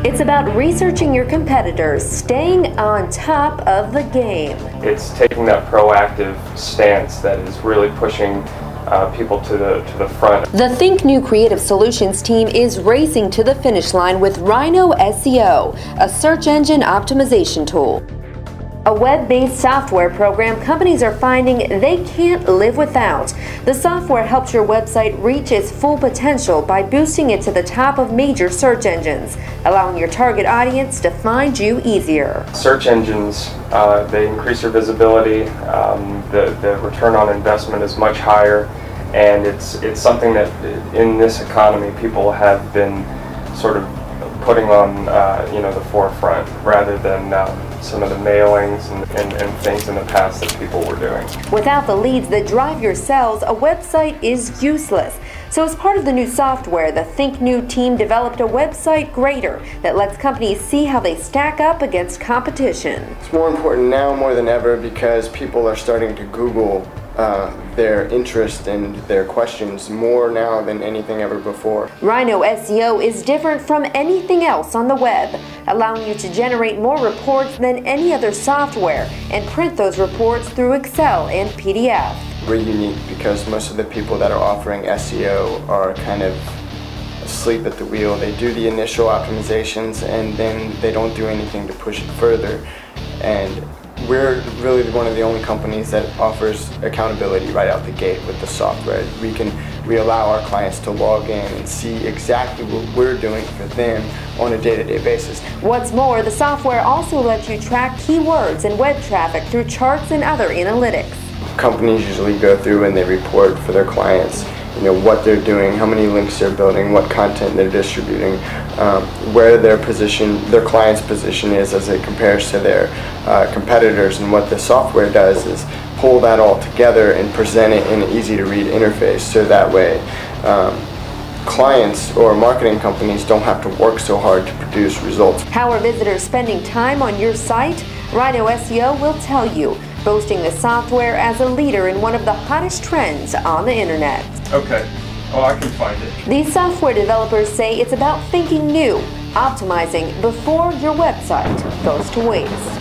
It's about researching your competitors, staying on top of the game. It's taking that proactive stance that is really pushing people to the front. The Think New Creative Solutions team is racing to the finish line with Rhino SEO, a search engine optimization tool. A web-based software program companies are finding they can't live without. The software helps your website reach its full potential by boosting it to the top of major search engines, allowing your target audience to find you easier. Search engines, they increase your visibility, the return on investment is much higher, and it's something that in this economy people have been sort of putting on the forefront rather than some of the mailings and things in the past that people were doing. Without the leads that drive your sales, a website is useless. So as part of the new software, the Think New team developed a website grader that lets companies see how they stack up against competition. It's more important now more than ever because people are starting to Google their interest and their questions more now than anything ever before. Rhino SEO is different from anything else on the web, allowing you to generate more reports than any other software and print those reports through Excel and PDF. We're unique because most of the people that are offering SEO are kind of asleep at the wheel. They do the initial optimizations and then they don't do anything to push it further. And we're really one of the only companies that offers accountability right out the gate with the software. We allow our clients to log in and see exactly what we're doing for them on a day-to-day basis. What's more, the software also lets you track keywords and web traffic through charts and other analytics. Companies usually go through and they report for their clients, what they're doing, how many links they're building, what content they're distributing, where their client's position is as it compares to their competitors. And what the software does is pull that all together and present it in an easy-to-read interface, so that way clients or marketing companies don't have to work so hard to produce results. How are visitors spending time on your site? Rhino SEO will tell you, boasting the software as a leader in one of the hottest trends on the internet. Okay. Oh, I can find it. These software developers say it's about thinking new, optimizing before your website goes to waste.